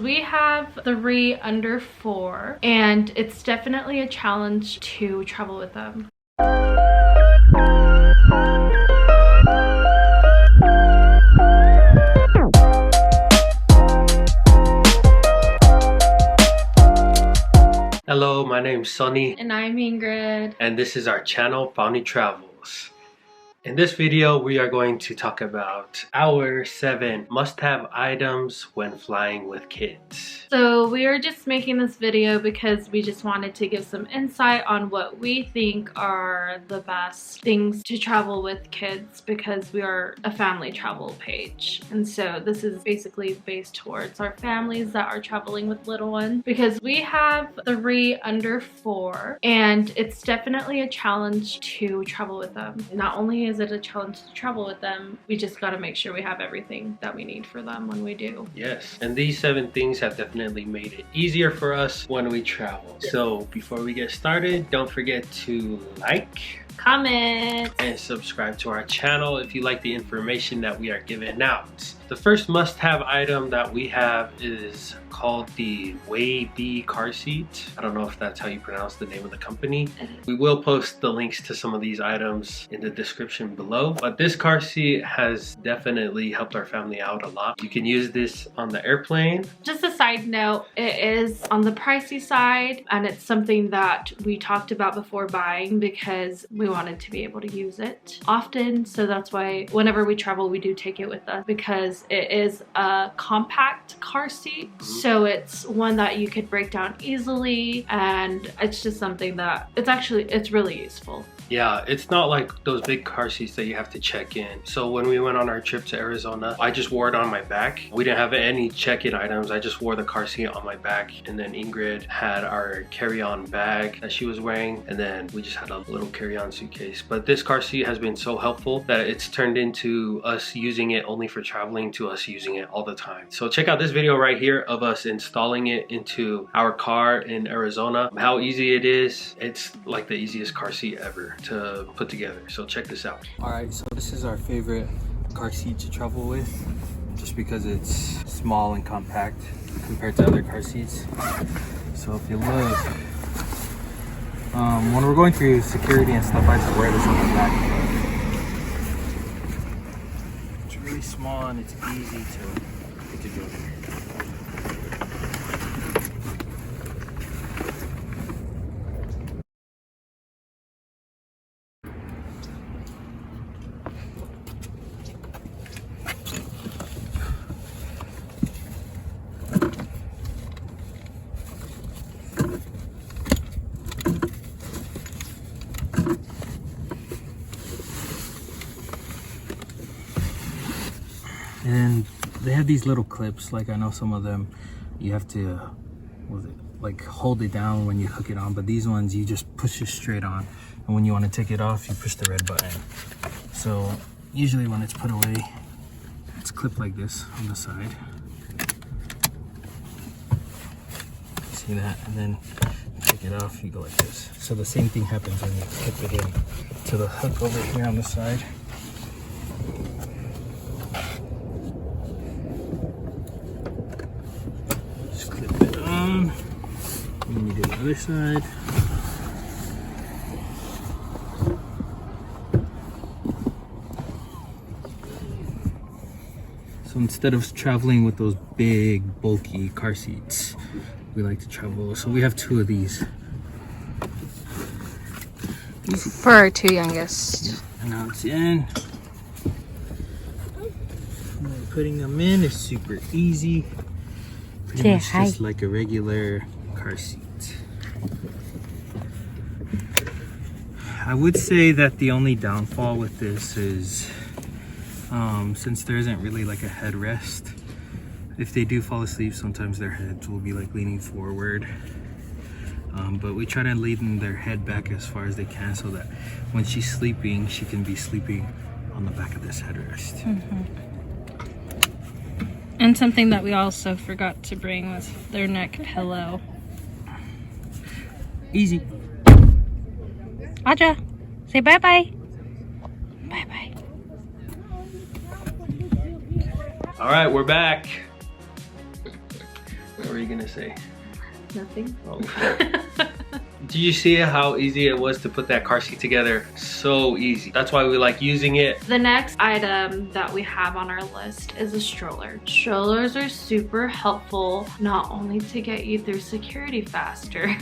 We have 3 under 4, and it's definitely a challenge to travel with them. Hello, my name's Sunny. And I'm Ingrid. And this is our channel, Pauni Travels. In this video, we are going to talk about our 7 must-have items when flying with kids. So we are just making this video because we just wanted to give some insight on what we think are the best things to travel with kids, because we are a family travel page. And so this is basically based towards our families that are traveling with little ones, because we have 3 under 4, and it's definitely a challenge to travel with them. Not only is it a challenge to travel with them, we just got to make sure we have everything that we need for them when we do. Yes, and these 7 things have definitely made it easier for us when we travel. So before we get started, don't forget to like, comment, and subscribe to our channel if you like the information that we are giving out. The first must-have item that we have is called the WAYB Car Seat. I don't know if that's how you pronounce the name of the company. We will post the links to some of these items in the description below. But this car seat has definitely helped our family out a lot. You can use this on the airplane. Just a side note, it is on the pricey side, and it's something that we talked about before buying because we wanted to be able to use it often. So that's why whenever we travel, we do take it with us, because it is a compact car seat. So it's one that you could break down easily, and it's just something that it's really useful. Yeah, it's not like those big car seats that you have to check in. So when we went on our trip to Arizona, I just wore it on my back. We didn't have any check-in items. I just wore the car seat on my back, and then Ingrid had our carry-on bag that she was wearing, and then we just had a little carry-on suitcase. But this car seat has been so helpful that it's turned into us using it only for traveling to us using it all the time. So check out this video right here of us installing it into our car in Arizona. How easy it is. It's like the easiest car seat ever to put together. So check this out. Alright, so this is our favorite car seat to travel with, just because it's small and compact compared to other car seats. So if you look, when we're going through security and stuff, I just wear this on the back. It's really small and it's easy to put together. And they have these little clips, like I know some of them you have to like hold it down when you hook it on, but these ones you just push it straight on, and when you want to take it off you push the red button. So usually when it's put away, it's clipped like this on the side. See that? And then you take it off, you go like this. So the same thing happens when you clip it in to the hook over here on the side. And then you do the other side. So instead of traveling with those big, bulky car seats, we like to travel. So we have 2 of these. For our 2 youngest. And now it's in. And putting them in is super easy. Pretty much just like a regular car seat. I would say that the only downfall with this is since there isn't really like a headrest, if they do fall asleep, sometimes their heads will be like leaning forward. But we try to lean their head back as far as they can, so that when she's sleeping, she can be sleeping on the back of this headrest. And something that we also forgot to bring was their neck pillow. Easy. Aja, say bye-bye. Bye-bye. All right, we're back. What were you gonna say? Nothing. Oh. Did you see how easy it was to put that car seat together? So easy. That's why we like using it. The next item that we have on our list is a stroller. Strollers are super helpful, not only to get you through security faster,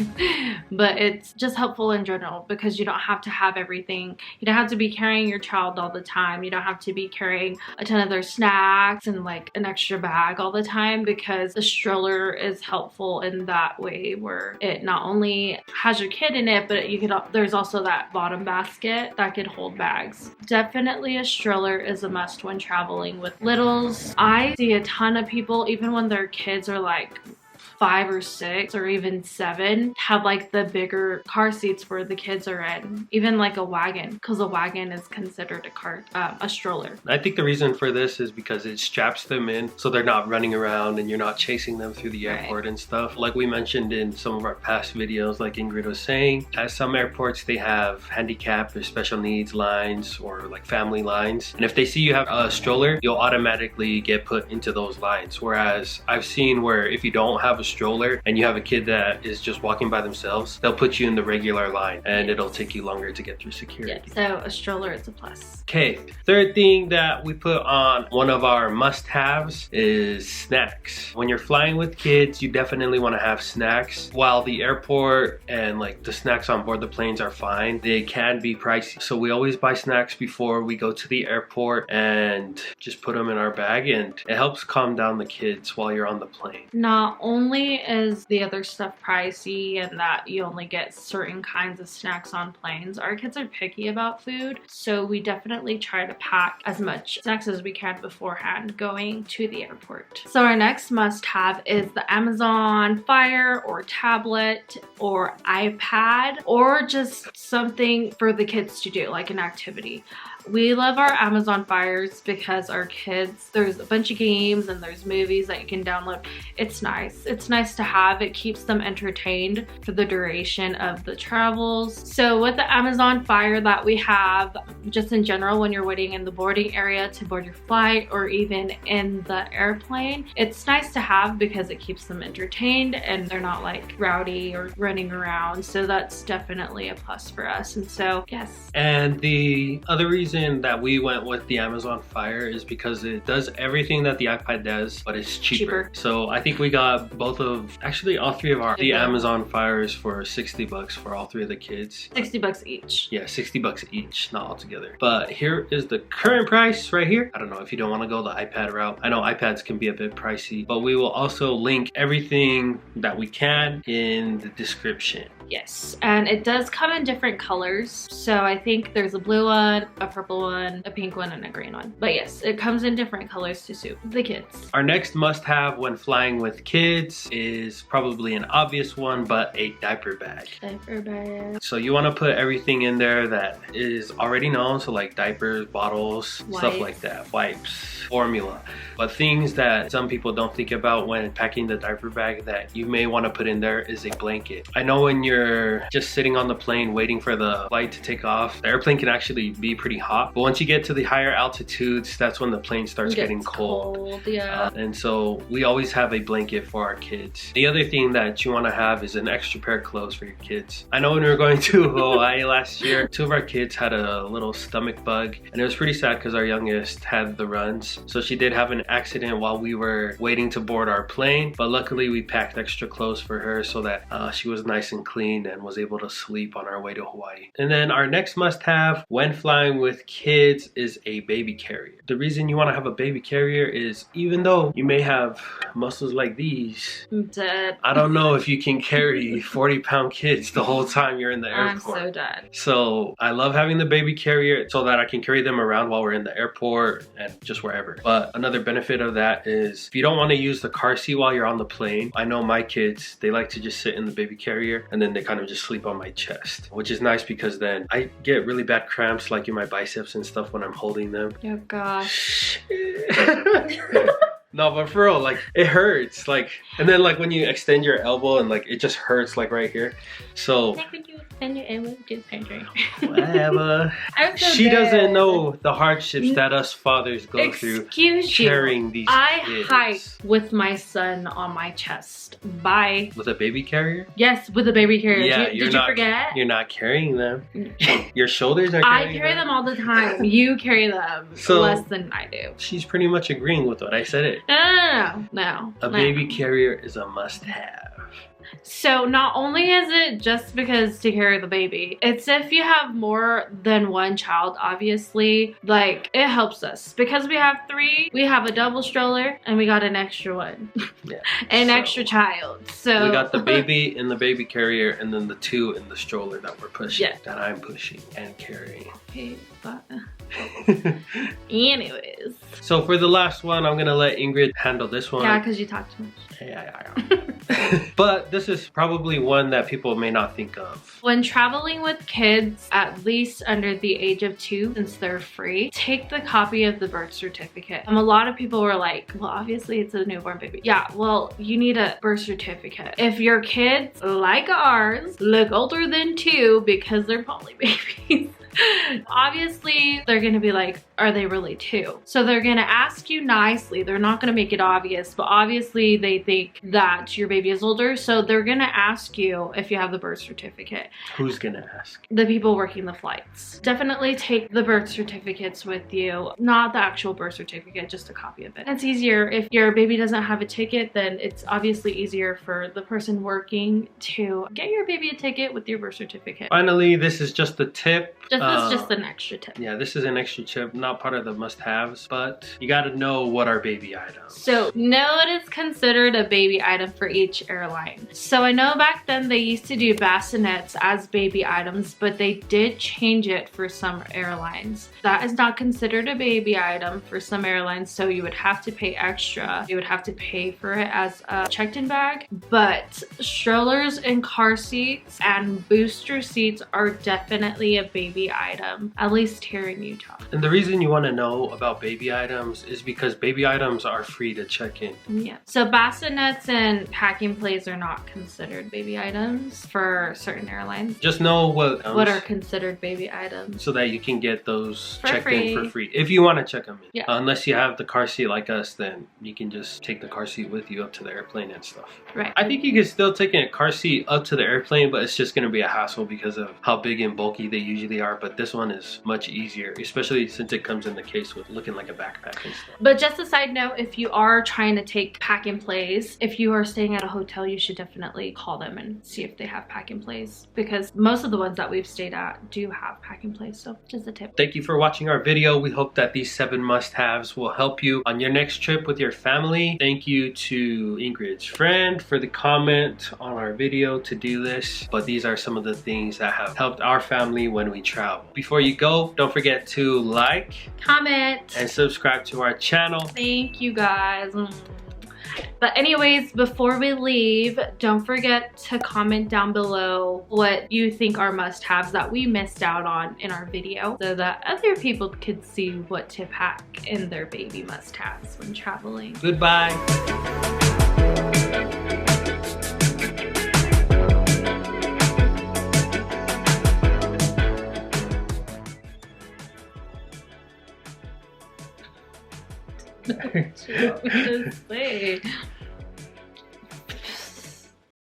but it's just helpful in general because you don't have to have everything. You don't have to be carrying your child all the time. You don't have to be carrying a ton of their snacks and like an extra bag all the time, because the stroller is helpful in that way where it not only has your kid in it, but you could, there's also that bottom basket that could hold bags. Definitely a stroller is a must when traveling with littles. I see a ton of people, even when their kids are like 5 or 6 or even 7, have like the bigger car seats where the kids are in, even like a wagon, because a wagon is considered a stroller. I think the reason for this is because it straps them in so they're not running around and you're not chasing them through the airport and stuff. Like we mentioned in some of our past videos, like Ingrid was saying, at some airports they have handicap or special needs lines or like family lines, and if they see you have a stroller, you'll automatically get put into those lines. Whereas I've seen where if you don't have a stroller and you have a kid that is just walking by themselves, they'll put you in the regular line and it'll take you longer to get through security. So a stroller is a plus. Okay, third thing that we put on one of our must-haves is snacks. When you're flying with kids, you definitely want to have snacks. While the airport and like the snacks on board the planes are fine, they can be pricey. So we always buy snacks before we go to the airport and just put them in our bag, and it helps calm down the kids while you're on the plane. Not only is the other stuff pricey and that you only get certain kinds of snacks on planes, our kids are picky about food, so we definitely try to pack as much snacks as we can beforehand going to the airport. So our next must-have is the Amazon Fire or tablet or iPad, or just something for the kids to do, like an activity. We love our Amazon Fires because our kids, there's a bunch of games and there's movies that you can download. It's nice. It's nice to have. It keeps them entertained for the duration of the travels. So with the Amazon Fire that we have, just in general, when you're waiting in the boarding area to board your flight or even in the airplane, it's nice to have because it keeps them entertained and they're not like rowdy or running around. So that's definitely a plus for us. And so, yes. And the other reason that we went with the Amazon Fire is because it does everything that the iPad does, but it's cheaper. So I think we got actually all three of the Amazon Fires for 60 bucks for all three of the kids. 60 bucks each. Yeah, 60 bucks each, not all together. But here is the current price right here. I don't know if you don't want to go the iPad route. I know iPads can be a bit pricey, but we will also link everything that we can in the description. Yes, and it does come in different colors. So I think there's a blue one, a purple one, a pink one, and a green one. But yes, it comes in different colors to suit the kids. Our next must-have when flying with kids is probably an obvious one, but a diaper bag. Diaper bag. So you want to put everything in there that is already known, so like diapers, bottles, stuff like that, wipes, formula. But things that some people don't think about when packing the diaper bag that you may want to put in there is a blanket. I know when you're just sitting on the plane waiting for the flight to take off, the airplane can actually be pretty hot, but once you get to the higher altitudes, that's when the plane starts getting cold. Yeah. And so we always have a blanket for our kids. The other thing that you want to have is an extra pair of clothes for your kids. I know when we were going to Hawaii last year, 2 of our kids had a little stomach bug, and it was pretty sad because our youngest had the runs, so she did have an accident while we were waiting to board our plane, but luckily we packed extra clothes for her so that she was nice and clean and was able to sleep on our way to Hawaii. And then our next must-have when flying with kids is a baby carrier. The reason you want to have a baby carrier is even though you may have muscles like these, I'm dead. I don't know if you can carry 40-pound kids the whole time you're in the airport. I'm so dead. So I love having the baby carrier so that I can carry them around while we're in the airport and just wherever. But another benefit of that is if you don't want to use the car seat while you're on the plane, I know my kids, they like to just sit in the baby carrier and then they kind of just sleep on my chest, which is nice because then I get really bad cramps like in my biceps and stuff when I'm holding them. Oh gosh. No, but for real, like it hurts, like, and then like when you extend your elbow and like it just hurts like right here. So like when you extend your elbow, just hurt. whatever. I'm so She dead. doesn't know the hardships that us fathers go through Excuse you. carrying these I kids. hike with my son on my chest. Bye. With a baby carrier? Yes, with a baby carrier. Yeah, Did you forget? You're not carrying them. Your shoulders are I carrying carry them all the time. You carry them So- less than I do. She's pretty much agreeing with what I said it. No. A baby carrier is a must-have. So not only is it just because to carry the baby, it's if you have more than one child, obviously, like it helps us. Because we have 3, we have a double stroller and we got an extra one. Yeah. An So, extra child. So we got the baby in the baby carrier and then the 2 in the stroller that we're pushing. Yeah. That I'm pushing and carrying. Okay, but anyways. So for the last one, I'm gonna let Ingrid handle this one. Yeah, because you talk too much. Yeah. But this is probably one that people may not think of. When traveling with kids, at least under the age of 2, since they're free, take the copy of the birth certificate. A lot of people were like, well, obviously it's a newborn baby. Yeah, well, you need a birth certificate. If your kids, like ours, look older than 2 because they're poly babies, obviously they're gonna be like, are they really 2? So they're gonna ask you nicely. They're not gonna make it obvious, but obviously they think that your baby is older, so they're gonna ask you if you have the birth certificate. Who's gonna ask? The people working the flights. Definitely take the birth certificates with you. Not the actual birth certificate, just a copy of it. It's easier if your baby doesn't have a ticket, then it's obviously easier for the person working to get your baby a ticket with your birth certificate. Finally, this is just a tip. This is just an extra tip. Yeah, this is an extra tip, not part of the must-haves, but you gotta know what are baby items. So know what is considered a baby item for each airline. So I know back then they used to do bassinets as baby items, but they did change it for some airlines. That is not considered a baby item for some airlines, so you would have to pay extra. You would have to pay for it as a checked-in bag, but strollers and car seats and booster seats are definitely a baby item, at least here in Utah. And the reason you want to know about baby items is because baby items are free to check in. Yeah. So bassinets and packing plays are not considered baby items for certain airlines. Just know what What are considered baby items? so that you can get those For checked free. in for free. If you want to check them in. Yeah. Unless you have the car seat like us, then you can just take the car seat with you up to the airplane and stuff. Right. I think you can still take a car seat up to the airplane, but it's just going to be a hassle because of how big and bulky they usually are. But this one is much easier, especially since it comes in the case with looking like a backpack and stuff. But just a side note, if you are trying to take pack and plays, if you are staying at a hotel, you should definitely call them and see if they have pack and plays, because most of the ones that we've stayed at do have pack and plays. So just a tip. Thank you for watching our video. We hope that these 7 must-haves will help you on your next trip with your family. Thank you to Ingrid's friend for the comment on our video to do this. But these are some of the things that have helped our family when we travel. Before you go, don't forget to like, Comment, and subscribe to our channel. thank you guys. But anyways, before we leave, don't forget to comment down below what you think are must-haves that we missed out on in our video, so that other people could see what to pack in their baby must-haves when traveling. Goodbye. Just say.